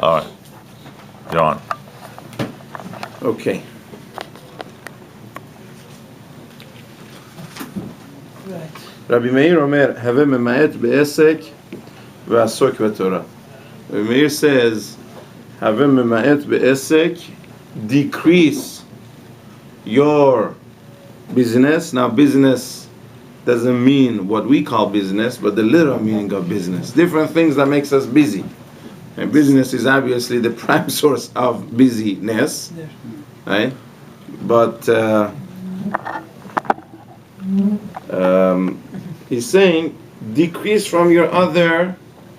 All right. You're on. Okay. Right. Rabbi Meir Omer, have mema'et be'esek ve'asok v'torah. Rabbi Meir says, have mema'et be'esek, decrease your business. Now, business doesn't mean what we call business, but the literal meaning of business. Different things that makes us busy. And business is obviously the prime source of busyness, There. right? But he's saying decrease from your other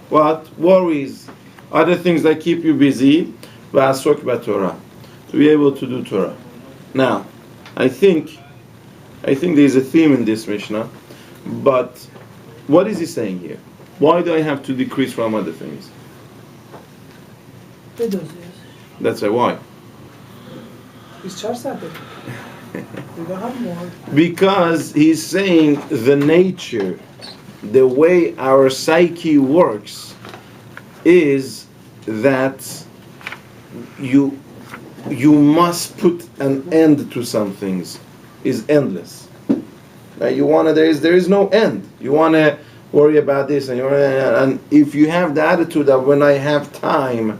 worries, other things that keep you busy. V'asok b'Torah, to be able to do Torah. Now, I think there's a theme in this Mishnah, but what is he saying here? Why do I have to decrease from other things? It does, yes. That's why. It's 4 saatek. We don't have more. Because he's saying the nature, the way our psyche works, is that you must put an end to some things. Is endless. Now you wanna there is no end. You wanna worry about this and if you have the attitude that when I have time,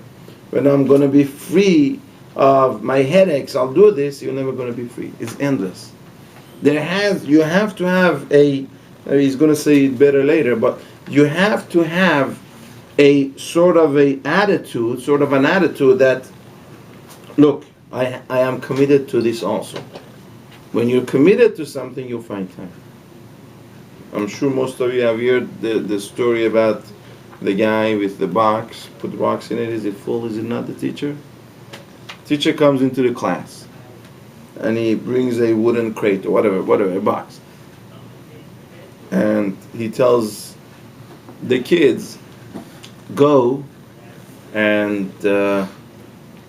when I'm gonna be free of my headaches, I'll do this, you're never gonna be free. It's endless. You have to have he's gonna say it better later, but you have to have a sort of an attitude that, look, I am committed to this also. When you're committed to something, you'll find time. I'm sure most of you have heard the story about the guy with the box, put rocks in it. Is it full? Is it not? The teacher? Teacher comes into the class and he brings a wooden crate or whatever, a box. And he tells the kids, go and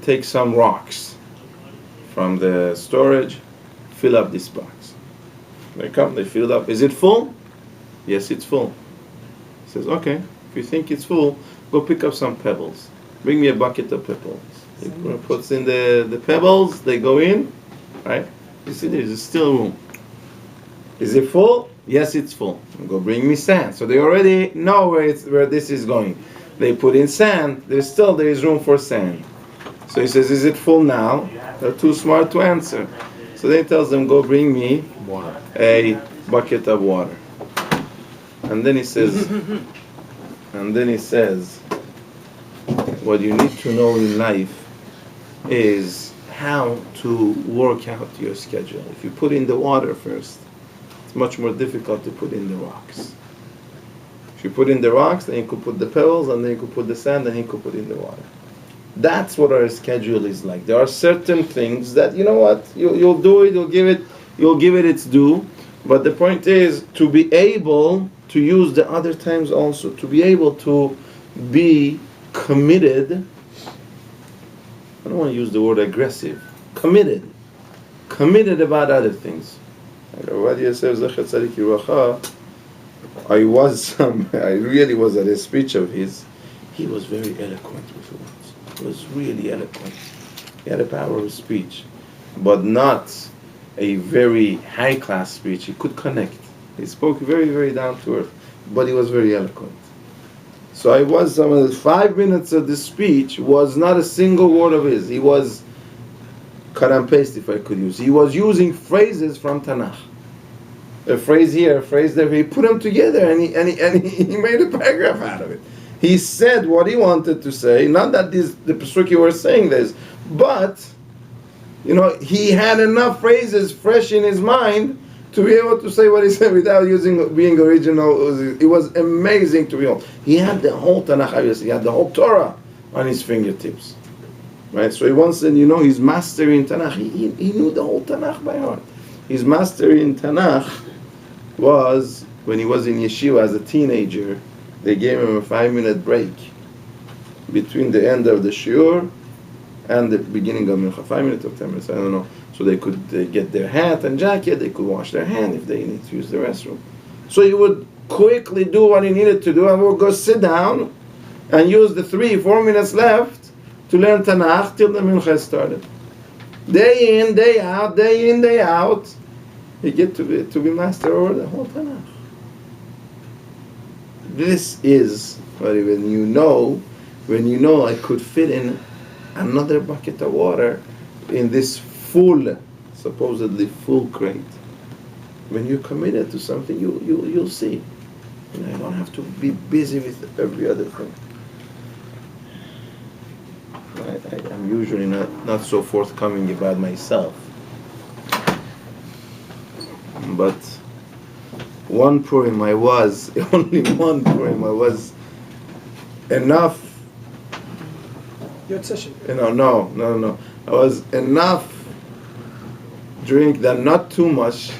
take some rocks from the storage, fill up this box. They come, they fill it up. Is it full? Yes, it's full. He says, okay, if you think it's full, go pick up some pebbles. Bring me a bucket of pebbles. He puts in the pebbles, they go in, right? You see, there's still room. Is it full? Yes, it's full. Go bring me sand. So they already know where this is going. They put in sand, there is room for sand. So he says, is it full now? They're too smart to answer. So then he tells them, go bring me a bucket of water. And then he says, what you need to know in life is how to work out your schedule. If you put in the water first, it's much more difficult to put in the rocks. If you put in the rocks, then you could put the pebbles, and then you could put the sand, and you could put in the water. That's what our schedule is like. There are certain things that, you know what, you'll do it, you'll give it its due. But the point is to be able to use the other times also, to be able to be committed. I don't want to use the word aggressive. Committed about other things. Rabbi says, I really was at a speech of his. He was very eloquent with words. He was really eloquent. He had a power of speech, but not a very high-class speech. He could connect. He spoke very, very down to earth, but he was very eloquent. So I was, some of the 5 minutes of the speech was not a single word of his. He was cut and paste, if I could use. He was using phrases from Tanakh. A phrase here, a phrase there. He put them together and he made a paragraph out of it. He said what he wanted to say. Not that the Pesuki were saying this, but he had enough phrases fresh in his mind to be able to say what he said without being original. It was amazing to behold. He had the whole Tanakh, obviously. He had the whole Torah on his fingertips. Right? So he once said, his mastery in Tanakh, he knew the whole Tanakh by heart. His mastery in Tanakh was when he was in yeshiva as a teenager. They gave him a 5-minute break between the end of the shiur and the beginning of mincha. 5 minutes or 10 minutes, I don't know. So they could get their hat and jacket, they could wash their hand if they need to use the restroom. So he would quickly do what he needed to do and would go sit down and use the 3-4 minutes left to learn Tanakh till the Mincha started. Day in, day out, day in, day out. You get to be master over the whole Tanakh. This is when you know I could fit in another bucket of water in this full, supposedly full crate. When you're committed to something, you'll see. You know, I don't have to be busy with every other thing. I'm usually not so forthcoming about myself. But one Purim I was, only one Purim I was enough. Your session. No. I was enough drink that not too much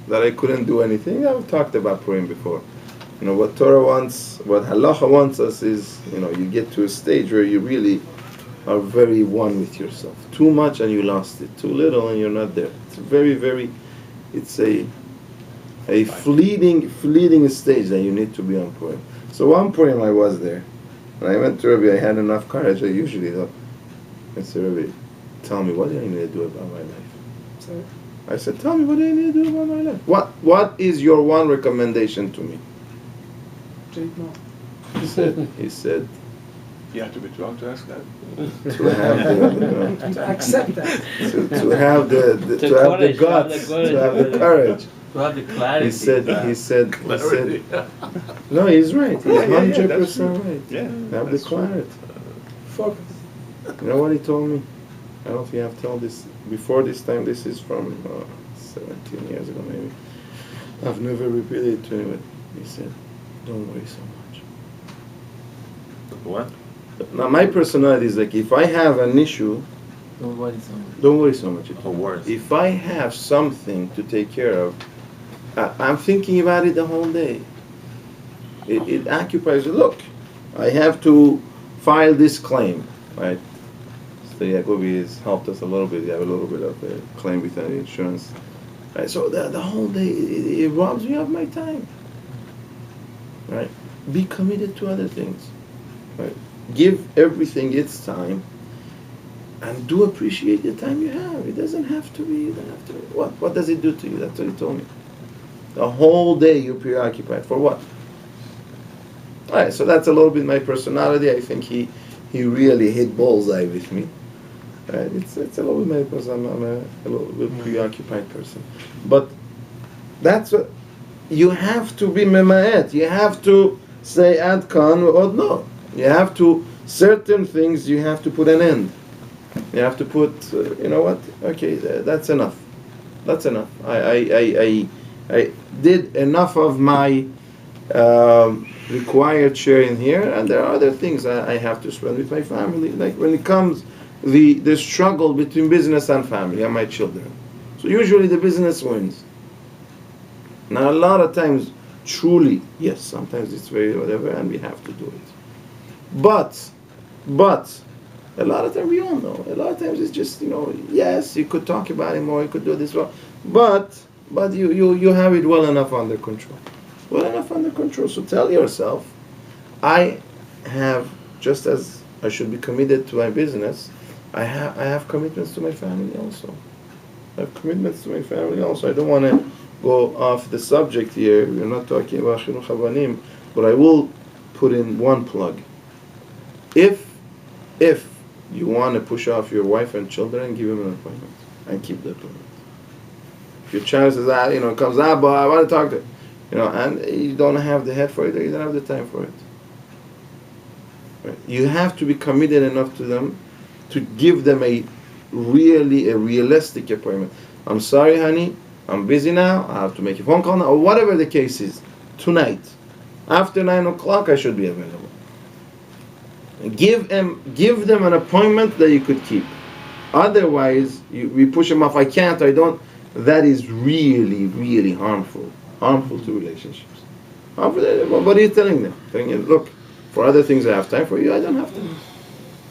that I couldn't do anything. I've talked about Purim before. You know, what Torah wants, what Halacha wants us is, you know, you get to a stage where you really are very one with yourself. Too much and you lost it. Too little and you're not there. It's very, very, it's a fleeting stage that you need to be on Purim. So one Purim I was there. When I went to Rabbi, I had enough courage. I usually don't. I said, Rabbi, tell me, what do I need to do about my life? Sorry. I said, tell me, what do I need to do about my life? What is your one recommendation to me? Drink more. He said, You have to be drunk to ask that? to have To accept that. to have the guts, to have the courage. To have the clarity. He said, no, he's right. He's 100% right. Yeah. Have the clarity. Focus. You know what he told me? I don't know if you have told this before this time. This is from 17 years ago, maybe. I've never repeated it to anyone. He said, don't worry so much. What? Now, my personality is like, if I have an issue, Don't worry so much. don't worry so much. Or worse. If I have something to take care of, I'm thinking about it the whole day. It occupies. Look, I have to file this claim, right? So Yacobi has helped us a little bit. You have a little bit of a claim with an insurance. Right? So the whole day, it robs me of my time. Right? Be committed to other things. Right? Give everything its time, and do appreciate the time you have. It doesn't have to be. What does it do to you? That's what he told me. The whole day you're preoccupied for what? All right. So that's a little bit my personality. I think he really hit bullseye with me. Right? It's a little bit my personality. I'm a little bit preoccupied person, but that's what you have to be memaet. You have to say ad kan or no. You have to, certain things you have to put an end. You have to put, you know what? Okay, that's enough. That's enough. I did enough of my required share in here, and there are other things I have to spend with my family. Like when it comes the struggle between business and family and my children. So usually the business wins. Now a lot of times, truly, yes, sometimes it's very whatever, and we have to do it. But a lot of times we all know. A lot of times it's just, you know, yes, you could talk about it more, you could do this well, but you have it well enough under control. Well enough under control. So tell yourself, I have, just as I should be committed to my business, I have commitments to my family also. I have commitments to my family also. I don't want to go off the subject here. We're not talking about Chinuch Habanim, but I will put in one plug. If you want to push off your wife and children, give them an appointment and keep the appointment. If your child says, comes, but I want to talk to you, and you don't have the head for it, or you don't have the time for it. Right? You have to be committed enough to them to give them a realistic appointment. I'm sorry, honey, I'm busy now, I have to make a phone call now, or whatever the case is, tonight. After 9 o'clock, I should be available. Give them an appointment that you could keep. Otherwise, we push them off. I can't. I don't. That is really, really harmful. Harmful to relationships. Harmful. What are you telling them? Telling them, look, for other things I have time. For you, I don't have time.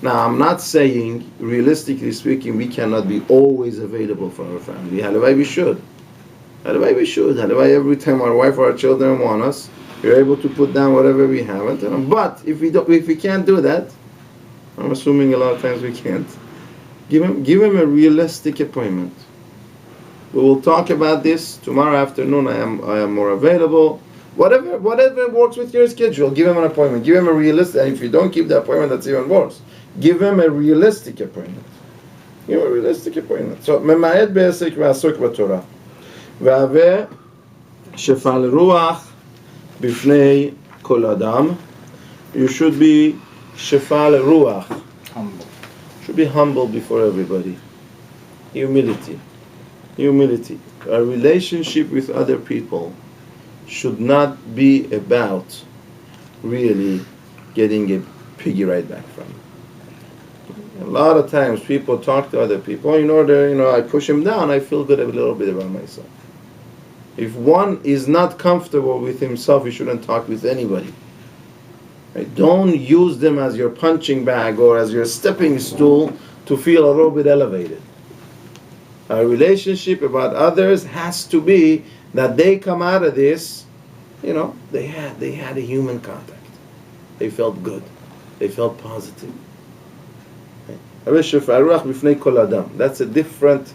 Now, I'm not saying, realistically speaking, we cannot be always available for our family. Halavai, we should. Halavai, we should. Halavai, every time our wife or our children want us, we're able to put down whatever we haven't. But if we can't do that, I'm assuming a lot of times we can't. Give him a realistic appointment. We will talk about this tomorrow afternoon. I am more available. Whatever works with your schedule, give him an appointment. Give him a realistic. And if you don't keep the appointment, that's even worse. Give him a realistic appointment. Give him a realistic appointment. So, ממעט בעסק ועסוק בתורה. והווה שפל רוח בפני כל אדם. You should be shefal ruach. Humble. Should be humble before everybody. Humility. A relationship with other people should not be about really getting a piggy right back from it. A lot of times people talk to other people in order, I push him down, I feel good a little bit about myself. If one is not comfortable with himself, he shouldn't talk with anybody. Right? Don't use them as your punching bag or as your stepping stool to feel a little bit elevated. A relationship about others has to be that they come out of this, they had a human contact. They felt good. They felt positive. That's a different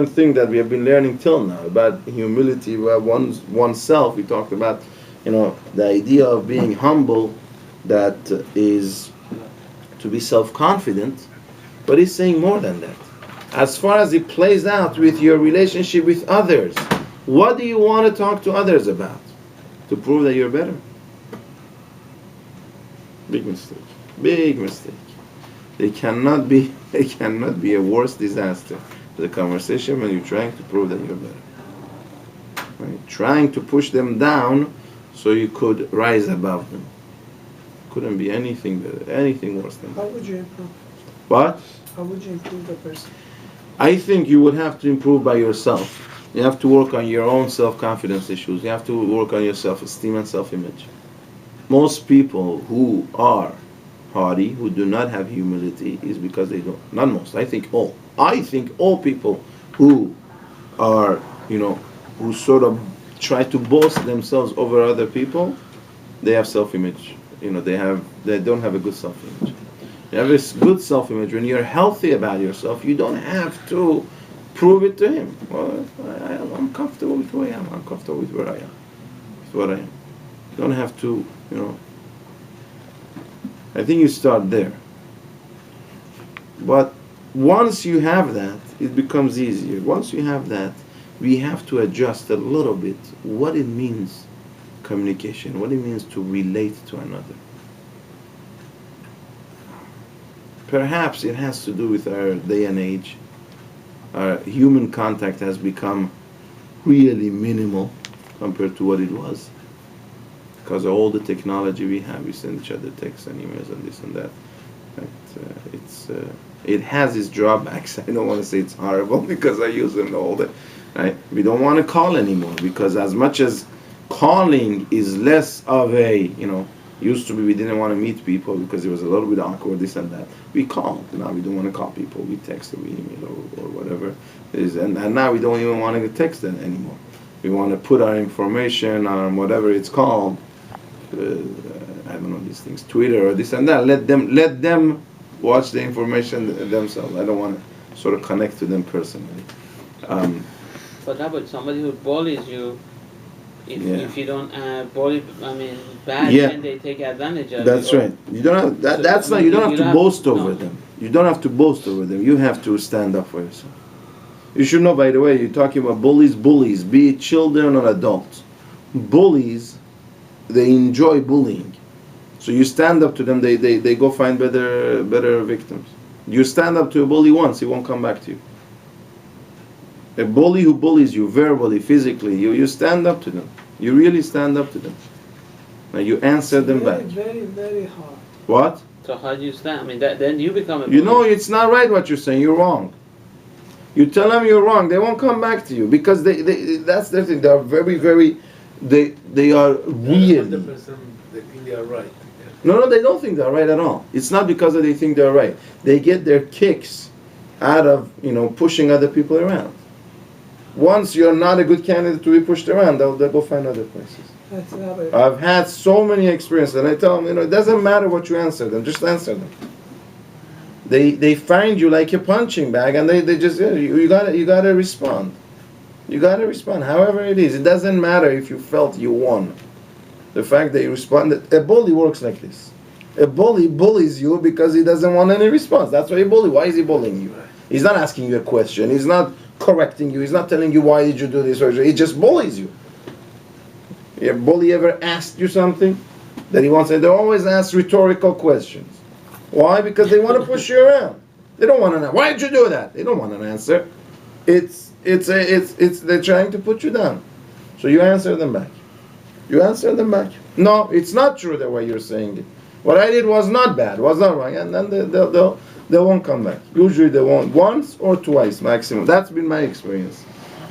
thing that we have been learning till now about humility, where oneself. We talked about, the idea of being humble, that is to be self-confident, but he's saying more than that. As far as it plays out with your relationship with others, what do you want to talk to others about? To prove that you're better? Big mistake. Big mistake. They cannot be a worse disaster to the conversation when you're trying to prove that you're better. Right? Trying to push them down so you could rise above them. Couldn't be anything better, anything worse than that. How would you improve? What? How would you improve the person? I think you would have to improve by yourself. You have to work on your own self-confidence issues. You have to work on your self-esteem and self-image. Most people who are haughty, who do not have humility, is because they don't. Not most. I think all. I think all people who are, who sort of try to boast themselves over other people, they have self-image. They don't have a good self-image. You have a good self-image. When you're healthy about yourself, you don't have to prove it to him. Well, I'm comfortable with who I am. I'm comfortable with where I am. With what I am. You don't have to, I think you start there. But once you have that, it becomes easier. Once you have that, we have to adjust a little bit what it means, communication, what it means to relate to another. Perhaps it has to do with our day and age. Our human contact has become really minimal compared to what it was. Because of all the technology we have, we send each other texts and emails and this and that. It has its drawbacks. I don't want to say it's horrible because I use them all the right? We don't want to call anymore because as much as calling is less of a, used to be we didn't want to meet people because it was a little bit awkward, this and that. We called. Now we don't want to call people. We text or we email or whatever it is. And now we don't even want to text them anymore. We want to put our information on whatever it's called. I don't know these things, Twitter or this and that. Let them watch the information themselves. I don't want to sort of connect to them personally. But how about somebody who bullies you? If you don't bully, bad, then they take advantage of it. That's right. You don't have. You don't have to boast over them. You don't have to boast over them. You have to stand up for yourself. You should know, by the way, you're talking about bullies, be it children or adults. Bullies, they enjoy bullying. So you stand up to them, they go find better victims. You stand up to a bully once, he won't come back to you. A bully who bullies you verbally, physically, you stand up to them. You really stand up to them. Now you answer them back. Very, very hard. What? So how do you stand? Then you become a bully. It's not right what you're saying. You're wrong. You tell them you're wrong, they won't come back to you because that's their thing. They are very, very. They are really. The person they think they are right. No, they don't think they're right at all. It's not because they think they're right. They get their kicks out of pushing other people around. Once you're not a good candidate to be pushed around, they'll go find other places. I've had so many experiences, and I tell them, it doesn't matter what you answer them, just answer them. They find you like a punching bag, and they just you gotta respond. You gotta respond, however it is. It doesn't matter if you felt you won. The fact that you responded. A bully works like this. A bully bullies you because he doesn't want any response. That's why he bullies. Why is he bullying you? He's not asking you a question. He's not correcting you. He's not telling you why did you do this or he just bullies you. A bully ever asked you something that he wants to? They always ask rhetorical questions. Why? Because they want to push you around. They don't want to know. Why did you do that? They don't want an answer. They're trying to put you down. So you answer them back. You answer them back. No, it's not true the way you're saying it. What I did was not bad, was not wrong, and then they won't come back. Usually they won't once or twice maximum. That's been my experience.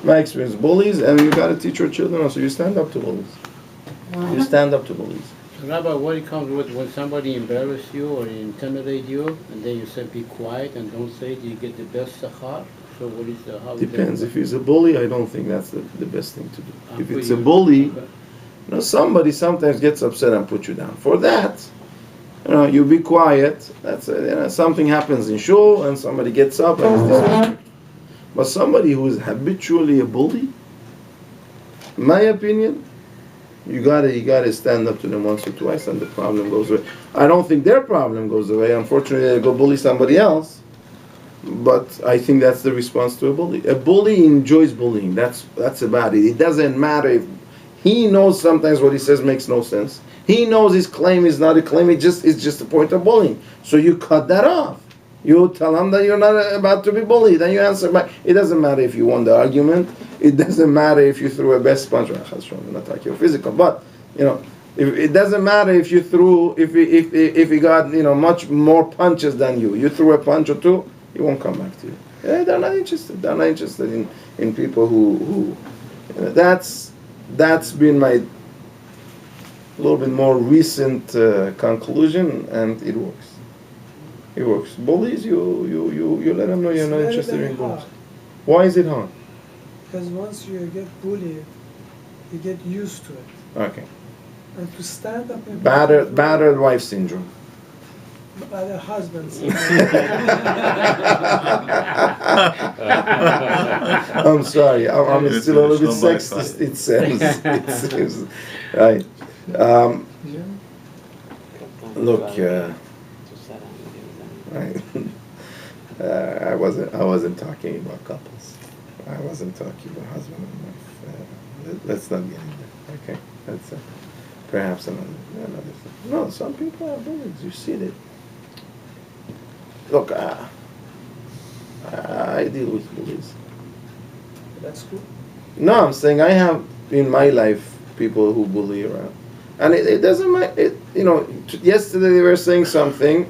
Bullies, and you got to teach your children also. You stand up to bullies. You stand up to bullies. Rabbi, what it comes with when somebody embarrass you or intimidate you, and then you say be quiet and don't say it, you get the best sachar. So what is the how? Depends. If he's a bully, I don't think that's the best thing to do. If it's a bully, somebody sometimes gets upset and put you down. For that, you be quiet. That's something happens in shul and somebody gets up and is disrespectful. But somebody who is habitually a bully, in my opinion, you gotta stand up to them once or twice and the problem goes away. I don't think their problem goes away. Unfortunately, they go bully somebody else. But I think that's the response to a bully. A bully enjoys bullying. That's about it. It doesn't matter if he knows sometimes what he says makes no sense. He knows his claim is not a claim. It's just a point of bullying. So you cut that off. You tell him that you're not about to be bullied, and you answer back. It doesn't matter if you won the argument. It doesn't matter if you threw a best punch. I'm not talking physical, but it doesn't matter if you threw if he got much more punches than you. You threw a punch or two. He won't come back to you. They're not interested. They're not interested in people who that's been my little bit more recent conclusion, and it works. It works. Bullies, you let them know you're not interested in bullies. Why is it hard? Because once you get bullied, you get used to it. Okay. And to stand up and battered wife syndrome. By the husbands. I'm sorry. I'm still a little bit sexist. It seems. Right. Look. Right. I wasn't talking about couples. I wasn't talking about husband and wife. Let's not get into that. Okay. That's perhaps another thing. No, some people are bullies. You see it. Look, I deal with bullies. That's cool. No, I'm saying I have in my life people who bully around, and it doesn't matter. Yesterday they were saying something.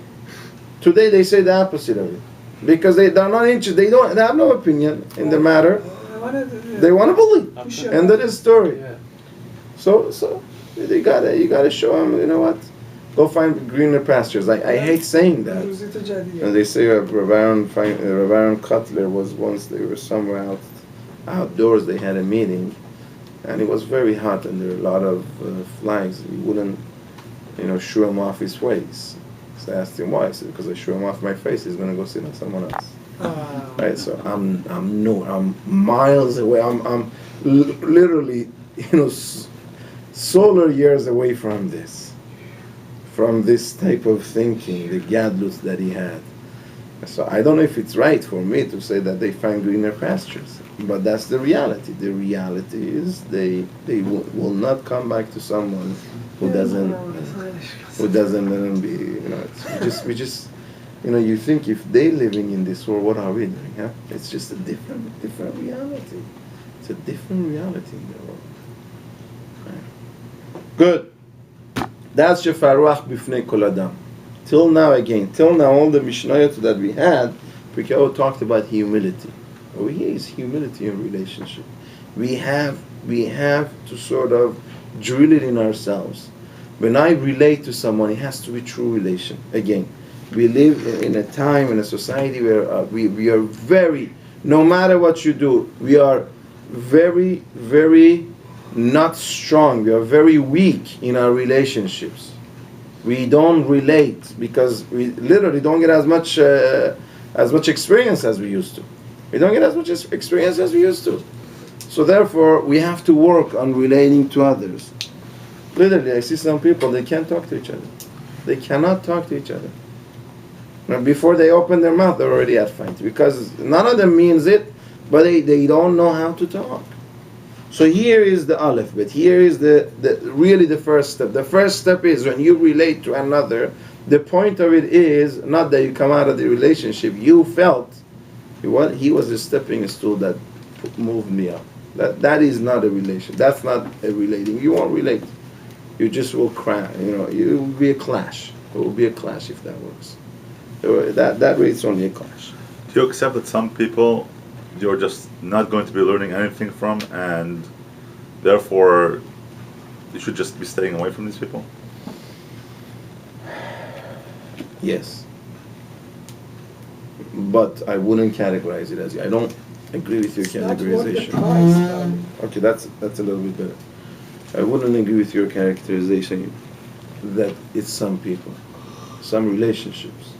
Today they say the opposite of it because they're not interested. They have no opinion in the matter. They want to bully. End of the story. Yeah. So you gotta show them. You know what? Go find greener pastures. I hate saying that. And they say Rabbi Cutler was once, they were somewhere outdoors, they had a meeting, and it was very hot and there were a lot of flies. He wouldn't, shoo him off his face. So I asked him why. He said, because I shoo him off my face, he's going to go sit on someone else. Right, so I'm miles away. I'm literally, solar years away from this type of thinking, the gadlus that he had. So I don't know if it's right for me to say that they find greener pastures, but that's the reality. The reality is they will not come back to someone who doesn't let them be. We just you think if they're living in this world, what are we doing? Huh? It's just a different reality. It's a different reality in the world. Right. Good. That's Shefaruach Bifnei Kol Adam. Till now, all the Mishnayot that we had, Pirke talked about humility. Over here is humility in relationship. We have to sort of drill it in ourselves. When I relate to someone, it has to be true relation. Again, we live in a time, in a society where we are very, no matter what you do, we are very, very not strong. We are very weak in our relationships. We don't relate because we literally don't get as much experience as we used to. We don't get as much experience as we used to. So therefore, we have to work on relating to others. Literally, I see some people, they can't talk to each other. They cannot talk to each other. And before they open their mouth, they're already at fight. Because none of them means it, but they don't know how to talk. So here is the aleph, but here is really the first step. The first step is when you relate to another, the point of it is not that you come out of the relationship. You felt what he was a stepping stool that moved me up. That is not a relation. That's not a relating. You won't relate. You just will cry. It will be a clash. It will be a clash if that works. That way it's only a clash. Do you accept that some people you're just not going to be learning anything from, and therefore you should just be staying away from these people? Yes. But I wouldn't categorize it as I don't agree with your categorization. Okay, that's a little bit better. I wouldn't agree with your characterization that it's some people, some relationships.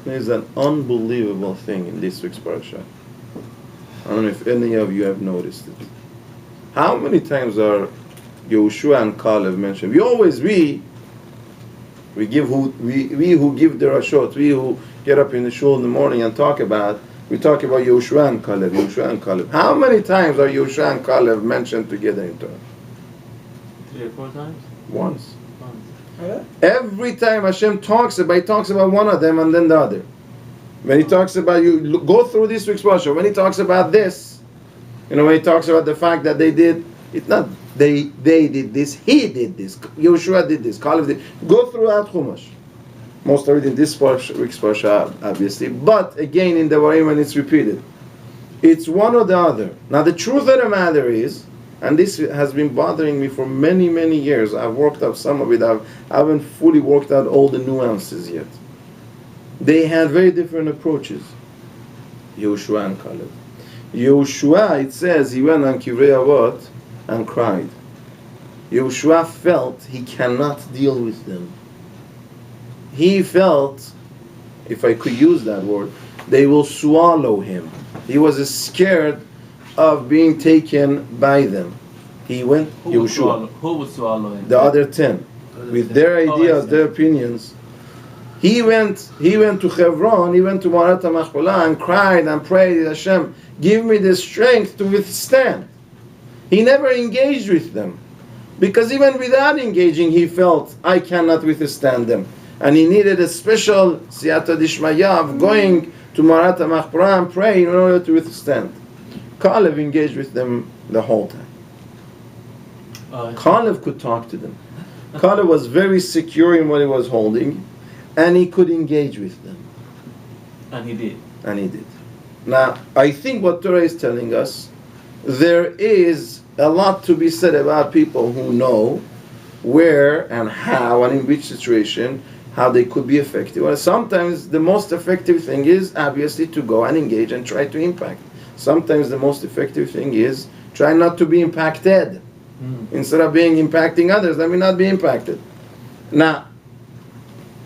There's an unbelievable thing in this week's parasha. I don't know if any of you have noticed it. How many times are Yehoshua and Caleb mentioned? We who give the rashot, we who get up in the shul in the morning and we talk about Yehoshua and Caleb. How many times are Yehoshua and Caleb mentioned together in Torah? 3 or 4 times? Once. Yeah. Every time Hashem talks about one of them and then the other. When he talks about go through this week's parasha. When he talks about this, when he talks about the fact that they did, it's not they did this, he did this, Yehoshua did this, Caleb did. Go throughout Chumash. Most of it in this week's parasha, obviously, but again in the Devarim when it's repeated, it's one or the other. Now the truth of the matter is, and this has been bothering me for many, many years. I've worked out some of it. I haven't fully worked out all the nuances yet. They had very different approaches, Yehoshua and Caleb. Yehoshua, it says, he went on Kivrei Avoth and cried. Yehoshua felt he cannot deal with them. He felt, if I could use that word, they will swallow him. He was scared of being taken by them. He went, Yehoshua. Who would swallow him? The other 10. With their ideas, their opinions. He went to Hebron, he went to Marat HaMachpelah and cried and prayed, Hashem, give me the strength to withstand. He never engaged with them. Because even without engaging, he felt, I cannot withstand them. And he needed a special siyata dishmaya of going to Marat HaMachpelah and praying in order to withstand. Caleb engaged with them the whole time. Caleb could talk to them. Caleb was very secure in what he was holding, and he could engage with them. And he did. Now, I think what Torah is telling us, there is a lot to be said about people who know where and how and in which situation, how they could be effective. Well, sometimes the most effective thing is obviously to go and engage and try to impact. Sometimes the most effective thing is try not to be impacted. Instead of being impacting others, let me not be impacted. Now,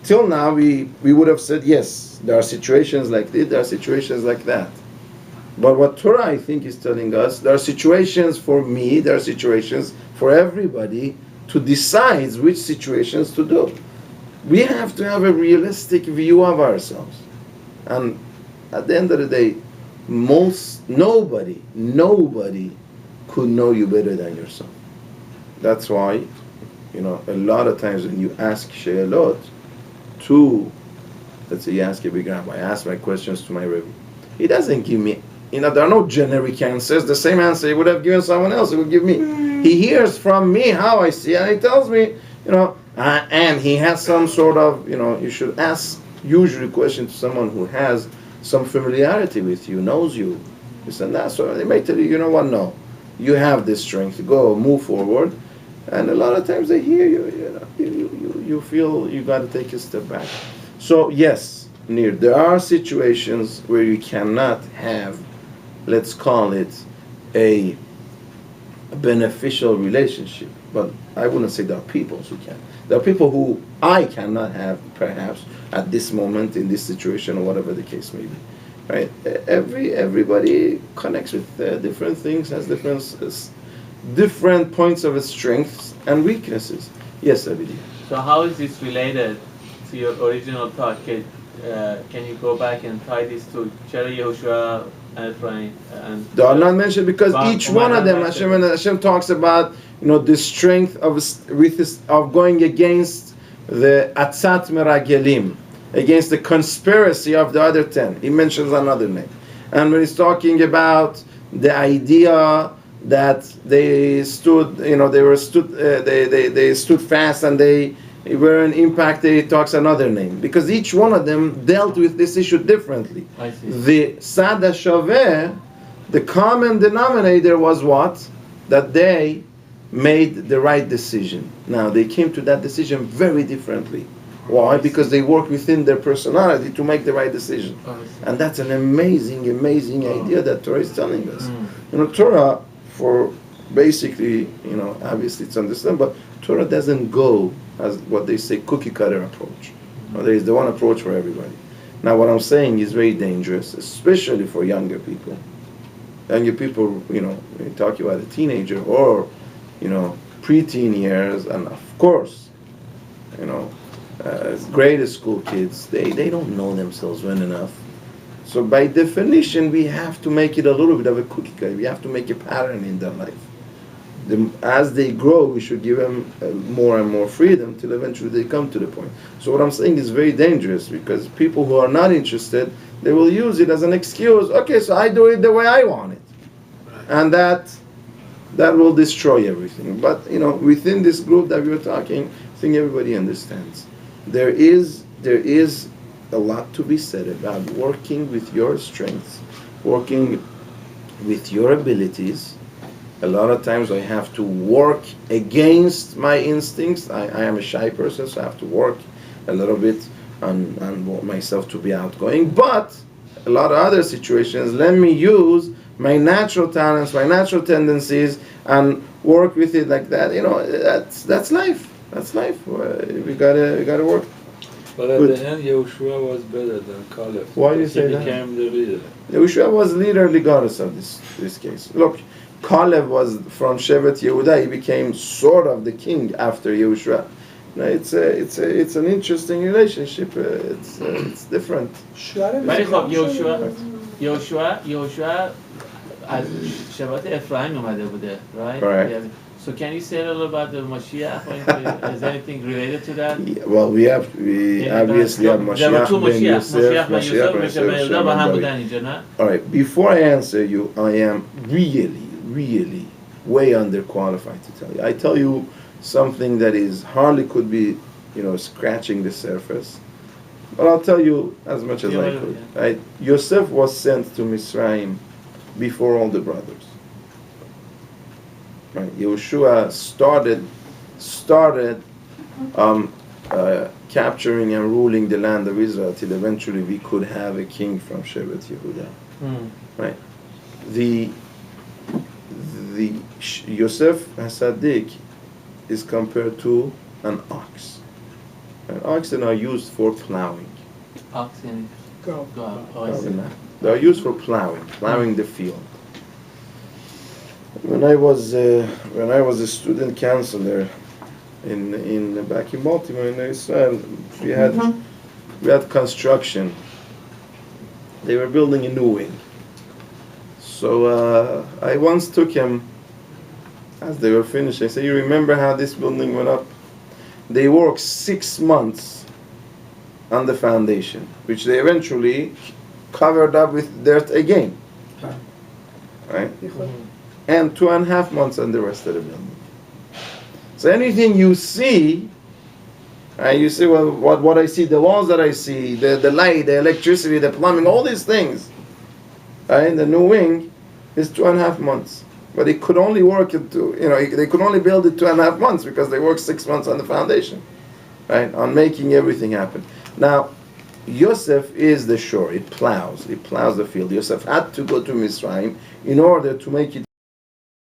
till now we would have said, yes, there are situations like this, there are situations like that. But what Torah, I think, is telling us, there are situations for me, there are situations for everybody to decide which situations to do. We have to have a realistic view of ourselves. And at the end of the day, nobody could know you better than yourself. That's why, a lot of times when you ask She'elot to, let's say you ask a big rabbi, I ask my questions to my Rabbi, he doesn't give me, there are no generic answers. The same answer he would have given someone else, he would give me. He hears from me how I see it, and he tells me, and he has some sort of, you should ask usually questions to someone who has some familiarity with you, knows you, this and that. So they may tell you, no, you have this strength to go, move forward. And a lot of times they hear you, you feel you got to take a step back. So yes, Nir, there are situations where you cannot have, let's call it, a beneficial relationship. But I wouldn't say there are people who can. There are people who I cannot have, perhaps, at this moment, in this situation, or whatever the case may be. Right? Everybody connects with different things, has different points of strengths and weaknesses. Yes, Abidi. So how is this related to your original thought? Can you go back and tie this to Chera Yehoshua and Ephraim? They are not mentioned because each one of them, Hashem talks about, the strength of going against the atzat meragelim, against the conspiracy of the other 10. He mentions another name. And when he's talking about the idea that they stood, they stood fast and they weren't impacted, he talks another name. Because each one of them dealt with this issue differently. I see. The Sada Shaveh, the common denominator was what? That they made the right decision. Now, they came to that decision very differently. Why? Because they work within their personality to make the right decision. And that's an amazing idea that Torah is telling us. Torah, for basically, obviously it's understood, but Torah doesn't go as what they say cookie cutter approach. There is the one approach for everybody. Now, what I'm saying is very dangerous, especially for younger people. Younger people, you're talking about a teenager or, preteen years, and of course, grade school kids, they don't know themselves well enough. So by definition, we have to make it a little bit of a cookie cutter. We have to make a pattern in their life. As they grow, we should give them more and more freedom till eventually they come to the point. So what I'm saying is very dangerous, because people who are not interested, they will use it as an excuse. Okay, so I do it the way I want it. And that will destroy everything. But, within this group that we were talking, I think everybody understands. There is a lot to be said about working with your strengths, working with your abilities. A lot of times I have to work against my instincts. I am a shy person, so I have to work a little bit on myself to be outgoing. But a lot of other situations, let me use my natural talents, my natural tendencies, and work with it like that. That's life. That's life. We gotta work. But at the end, Yehoshua was better than Caleb. Why do you say he that? became the leader. Yehoshua was leader regardless of this case. Look, Caleb was from Shevet Yehuda. He became sort of the king after Yehoshua. It's an interesting relationship. It's different. ولی خب یهوشوا از شبات افرایم اومده بوده, right? Right. So can you say a little about the Mashiach? Is anything related to that? Yeah, well, we obviously have Mashiach ben Yosef. All right, before I answer you, I am really way underqualified to tell you. I tell you something that is hardly could be, scratching the surface. But I'll tell you as much as I could. Right? Yosef was sent to Mitzrayim before all the brothers. Right? Yehoshua started capturing and ruling the land of Israel till eventually we could have a king from Shevet Yehuda. Right? The Yosef HaSadik is compared to an ox. And oxen are used for plowing. Oxen. Go. They are used for plowing the field. When I was a student counselor in back in Baltimore in Israel, we had construction. They were building a new wing. So I once took him as they were finishing. I said, "You remember how this building went up? They worked 6 months on the foundation, which they eventually covered up with dirt again, right? And 2.5 months on the rest of the building. So anything you see, you see what I see, the walls that I see, the light, the electricity, the plumbing, all these things, right? The new wing is 2.5 months. But it could only work they could only build it 2.5 months because they worked 6 months on the foundation, right? On making everything happen. Now, Yosef is the shore. It plows the field. Yosef had to go to Mitzrayim in order to make it